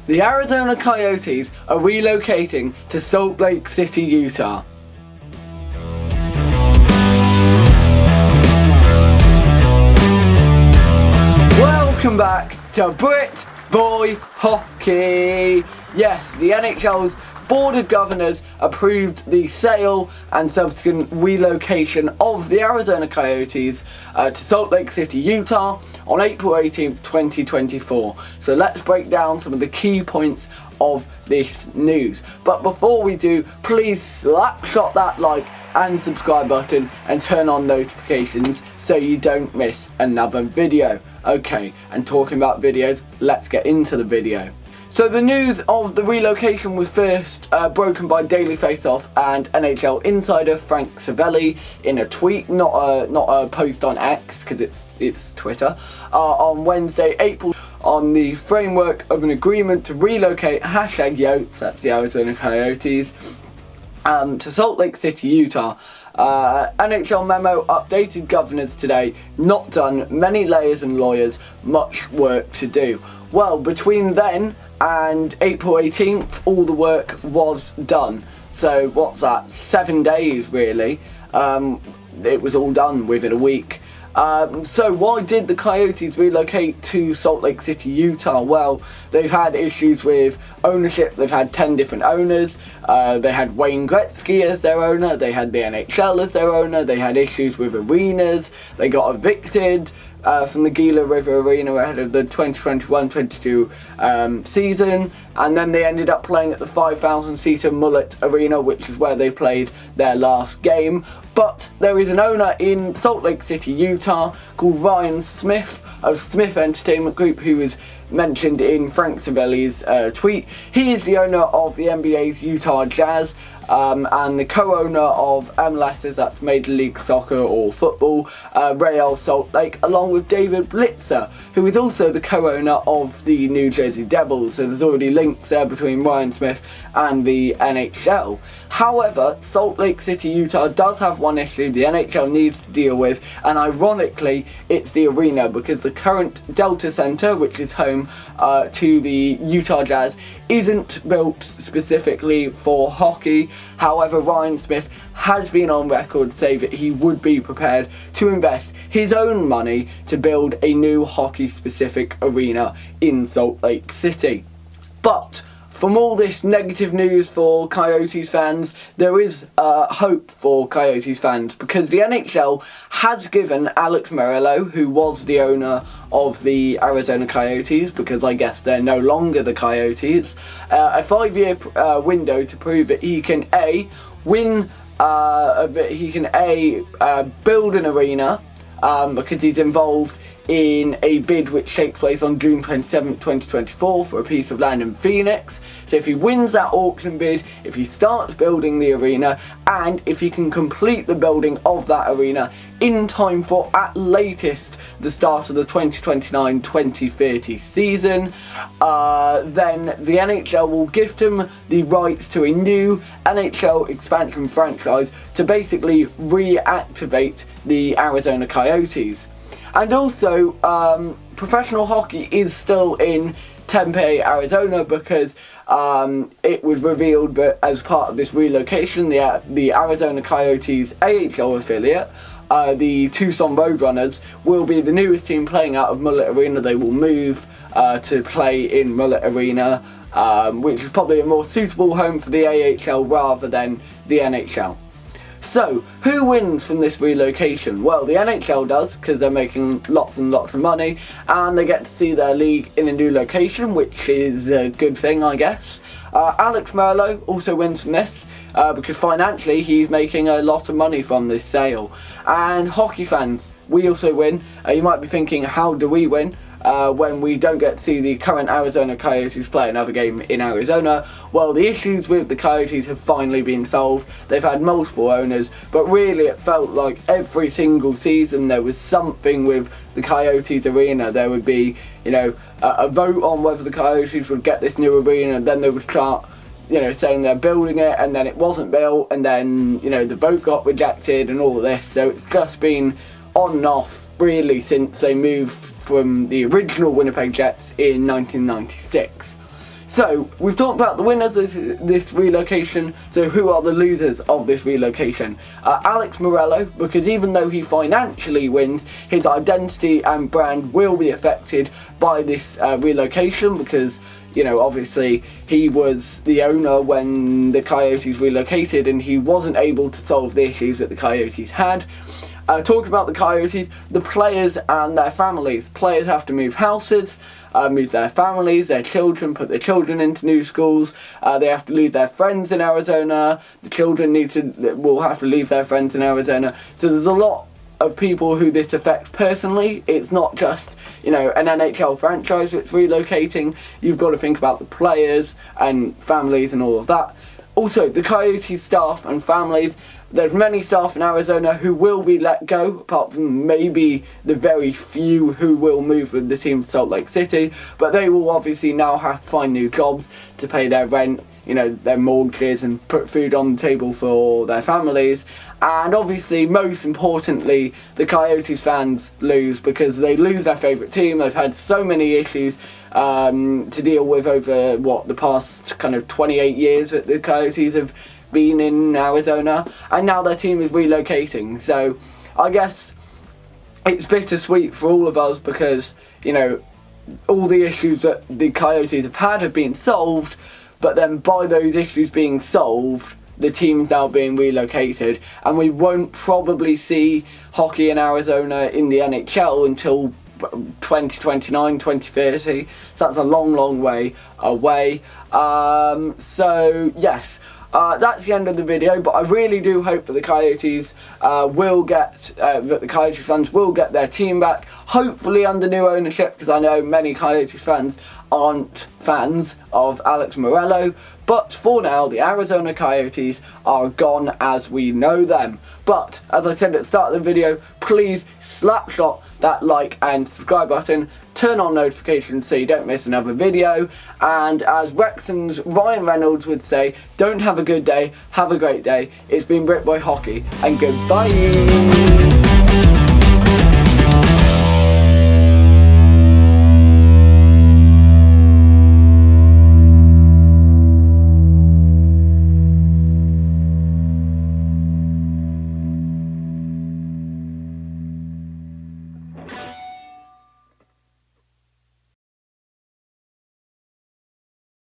The Arizona Coyotes are relocating to Salt Lake City, Utah. Welcome back to BritBoy Hockey. Yes, the NHL's Board of Governors approved the sale and subsequent relocation of the Arizona Coyotes to Salt Lake City, Utah on April 18th, 2024. So let's break down some of the key points of this news. But before we do, please slapshot that like and subscribe button and turn on notifications so you don't miss another video. Okay, and talking about videos, let's get into the video. So the news of the relocation was first broken by Daily Faceoff and NHL insider Frank Savelli in a tweet, not a post on X because it's Twitter, on Wednesday, April, on the framework of an agreement to relocate #Yotes, that's the Arizona Coyotes, to Salt Lake City, Utah. NHL memo updated governors today. Not done. Many layers and lawyers. Much work to do. Well, between then and April 18th, all the work was done. So what's that? 7 days, really. It was all done within a week. So why did the Coyotes relocate to Salt Lake City, Utah? Well, they've had issues with ownership. They've had 10 different owners. They had Wayne Gretzky as their owner. They had the NHL as their owner. They had issues with arenas. They got evicted from the Gila River Arena ahead of the 2021-22 season, and then they ended up playing at the 5,000-seater Mullet Arena, which is where they played their last game. But there is an owner in Salt Lake City, Utah, called Ryan Smith of Smith Entertainment Group, who was mentioned in Frank Savelli's tweet. He is the owner of the NBA's Utah Jazz, and the co-owner of MLS's, that's Major League Soccer or football, Real Salt Lake, along with David Blitzer, who is also the co-owner of the New Jersey Devils. So there's already links there between Ryan Smith and the NHL. However, Salt Lake City, Utah does have one issue the NHL needs to deal with, and ironically, it's the arena, because the current Delta Center, which is home to the Utah Jazz, isn't built specifically for hockey. However, Ryan Smith has been on record saying that he would be prepared to invest his own money to build a new hockey-specific arena in Salt Lake City. But from all this negative news for Coyotes fans, there is hope for Coyotes fans, because the NHL has given Alex Meruelo, who was the owner of the Arizona Coyotes, because I guess they're no longer the Coyotes, a 5-year window to prove that he can build an arena, because he's involved in a bid which takes place on June 27th, 2024 for a piece of land in Phoenix. So if he wins that auction bid, if he starts building the arena, and if he can complete the building of that arena in time for, at latest, the start of the 2029-2030 season, then the NHL will gift him the rights to a new NHL expansion franchise to basically reactivate the Arizona Coyotes. And also, professional hockey is still in Tempe, Arizona, because it was revealed that as part of this relocation, the Arizona Coyotes AHL affiliate, the Tucson Roadrunners, will be the newest team playing out of Mullet Arena. They will move to play in Mullet Arena, which is probably a more suitable home for the AHL rather than the NHL. So, who wins from this relocation? Well, the NHL does, because they're making lots and lots of money, and they get to see their league in a new location, which is a good thing, I guess. Alex Meruelo also wins from this, because financially he's making a lot of money from this sale. And hockey fans, we also win. You might be thinking, how do we win when we don't get to see the current Arizona Coyotes play another game in Arizona? Well, the issues with the Coyotes have finally been solved. They've had multiple owners, but really it felt like every single season there was something with the Coyotes arena. There would be, a vote on whether the Coyotes would get this new arena, and then they would start, saying they're building it, and then it wasn't built, and then, the vote got rejected and all of this. So it's just been on and off really since they moved from the original Winnipeg Jets in 1996. So, we've talked about the winners of this relocation, so who are the losers of this relocation? Alex Morello, because even though he financially wins, his identity and brand will be affected by this relocation, because, you know, obviously he was the owner when the Coyotes relocated and he wasn't able to solve the issues that the Coyotes had. Talking about the Coyotes, the players and their families. Players have to move houses, move their families, their children, put their children into new schools. They have to leave their friends in Arizona. The children will have to leave their friends in Arizona. So there's a lot of people who this affects personally. It's not just, you know, an NHL franchise that's relocating. You've got to think about the players and families and all of that. Also, the Coyotes staff and families. There's many staff in Arizona who will be let go, apart from maybe the very few who will move with the team to Salt Lake City, but they will obviously now have to find new jobs to pay their rent, you know, their mortgages, and put food on the table for their families. And obviously, most importantly, the Coyotes fans lose because they lose their favourite team. They've had so many issues to deal with over, the past kind of 28 years that the Coyotes have been in Arizona, and now their team is relocating. So I guess it's bittersweet for all of us because, you know, all the issues that the Coyotes have been solved, but then by those issues being solved, the team's now being relocated, and we won't probably see hockey in Arizona in the NHL until 2029, 2030, so that's a long way away. So yes, that's the end of the video, but I really do hope that the Coyotes that the Coyotes fans will get their team back, hopefully under new ownership, because I know many Coyotes fans aren't fans of Alex Morello. But for now, the Arizona Coyotes are gone as we know them. But, as I said at the start of the video, please slapshot that like and subscribe button, turn on notifications so you don't miss another video, and as Wrexham's Ryan Reynolds would say, don't have a good day, have a great day. It's been BritBoy Hockey, and goodbye!